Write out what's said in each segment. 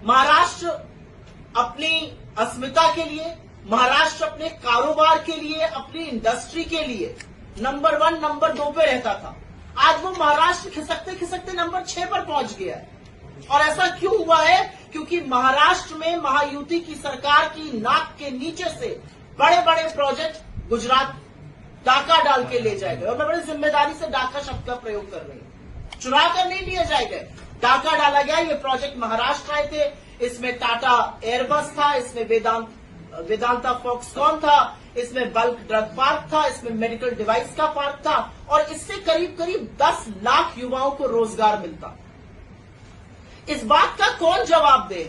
महाराष्ट्र अपनी अस्मिता के लिए, महाराष्ट्र अपने कारोबार के लिए, अपनी इंडस्ट्री के लिए नंबर 1, नंबर 2 पे रहता था। आज वो महाराष्ट्र खिसकते खिसकते नंबर 6 पर पहुंच गया है। और ऐसा क्यों हुआ है? क्योंकि महाराष्ट्र में महायुति की सरकार की नाक के नीचे से बड़े बड़े प्रोजेक्ट गुजरात डाका डाल के ले जाए गए। और मैं बड़ी जिम्मेदारी से डाका शब्द का प्रयोग कर रही हूं, चुरा कर नहीं लिए जाए गए, डाका डाला गया। ये प्रोजेक्ट महाराष्ट्र आए थे, इसमें टाटा एयरबस था, इसमें वेदांता फॉक्सकॉन था, इसमें बल्क ड्रग पार्क था, इसमें मेडिकल डिवाइस का पार्क था, और इससे करीब करीब 10 लाख युवाओं को रोजगार मिलता। इस बात का कौन जवाब दे?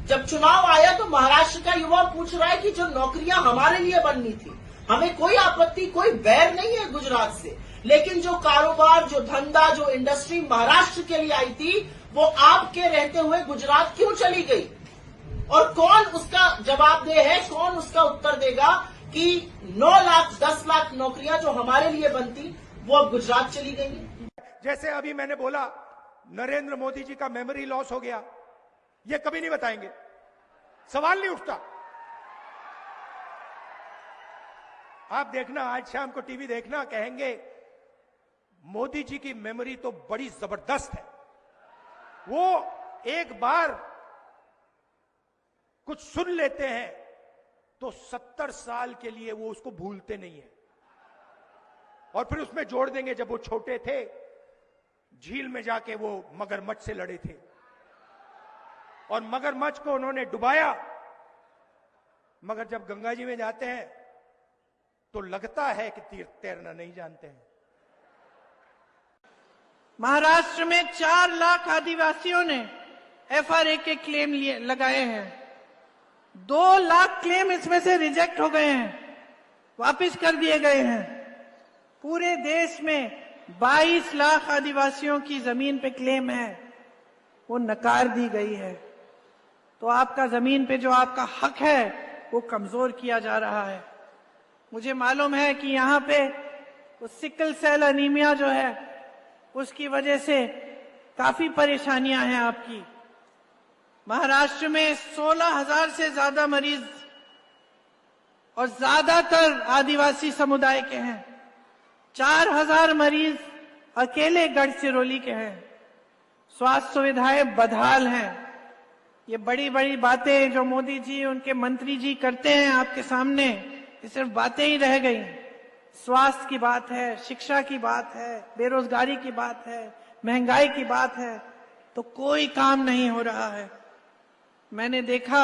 जब चुनाव आया तो महाराष्ट्र का युवा पूछ रहा है कि जो नौकरियां हमारे लिए बननी थी, हमें कोई आपत्ति, कोई बैर नहीं है गुजरात से, लेकिन जो कारोबार, जो धंधा, जो इंडस्ट्री महाराष्ट्र के लिए आई थी, वो आपके रहते हुए गुजरात क्यों चली गई? और कौन उसका जवाबदेह है, कौन उसका उत्तर देगा कि 9 लाख 10 लाख नौकरियां जो हमारे लिए बनती वो अब गुजरात चली गई? जैसे अभी मैंने बोला नरेंद्र मोदी जी का मेमोरी लॉस हो गया, ये कभी नहीं बताएंगे, सवाल नहीं उठता। आप देखना, आज शाम को टीवी देखना, कहेंगे मोदी जी की मेमोरी तो बड़ी जबरदस्त है, वो एक बार कुछ सुन लेते हैं तो 70 साल के लिए वो उसको भूलते नहीं है। और फिर उसमें जोड़ देंगे जब वो छोटे थे, झील में जाके वो मगरमच्छ से लड़े थे और मगरमच्छ को उन्होंने डुबाया, मगर जब गंगा जी में जाते हैं तो लगता है कि तैरना नहीं जानते हैं। महाराष्ट्र में 4 लाख आदिवासियों ने एफआरए के क्लेम लगाए हैं। 2 लाख क्लेम इसमें से रिजेक्ट हो गए हैं, वापस कर दिए गए हैं। पूरे देश में 22 लाख आदिवासियों की जमीन पे क्लेम है, वो नकार दी गई है। तो आपका जमीन पे जो आपका हक है वो कमजोर किया जा रहा है। मुझे मालूम है कि यहाँ पे वो सिकल सेल एनीमिया जो है उसकी वजह से काफी परेशानियां हैं आपकी। महाराष्ट्र में 16,000 से ज्यादा मरीज और ज्यादातर आदिवासी समुदाय के हैं। 4,000 मरीज अकेले गढ़चिरौली के हैं। स्वास्थ्य सुविधाएं बदहाल हैं। ये बड़ी बड़ी बातें जो मोदी जी, उनके मंत्री जी करते हैं आपके सामने, ये सिर्फ बातें ही रह गई। स्वास्थ्य की बात है, शिक्षा की बात है, बेरोजगारी की बात है, महंगाई की बात है, तो कोई काम नहीं हो रहा है। मैंने देखा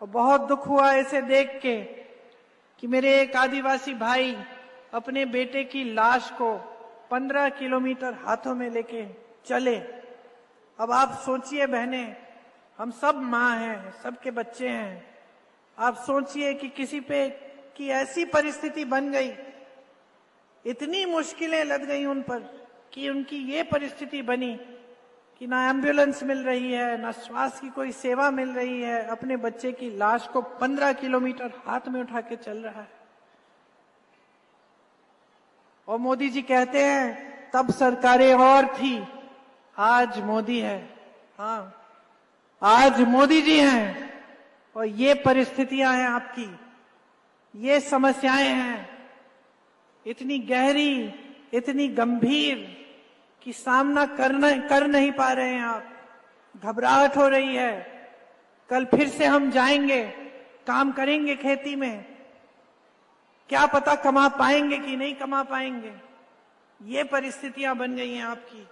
और बहुत दुख हुआ इसे देख के कि मेरे एक आदिवासी भाई अपने बेटे की लाश को 15 किलोमीटर हाथों में लेके चले। अब आप सोचिए बहनें, हम सब माँ हैं, सबके बच्चे हैं। आप सोचिए कि किसी पे की ऐसी परिस्थिति बन गई, इतनी मुश्किलें लद गई उन पर कि उनकी ये परिस्थिति बनी कि ना एम्बुलेंस मिल रही है, ना स्वास्थ्य की कोई सेवा मिल रही है। अपने बच्चे की लाश को 15 किलोमीटर हाथ में उठा के चल रहा है। और मोदी जी कहते हैं तब सरकारें और थी, आज मोदी है। हाँ, आज मोदी जी हैं और ये परिस्थितियां हैं आपकी, ये समस्याएं हैं इतनी गहरी, इतनी गंभीर कि सामना कर नहीं पा रहे हैं आप। घबराहट हो रही है। कल फिर से हम जाएंगे, काम करेंगे खेती में, क्या पता कमा पाएंगे कि नहीं कमा पाएंगे। ये परिस्थितियां बन गई हैं आपकी।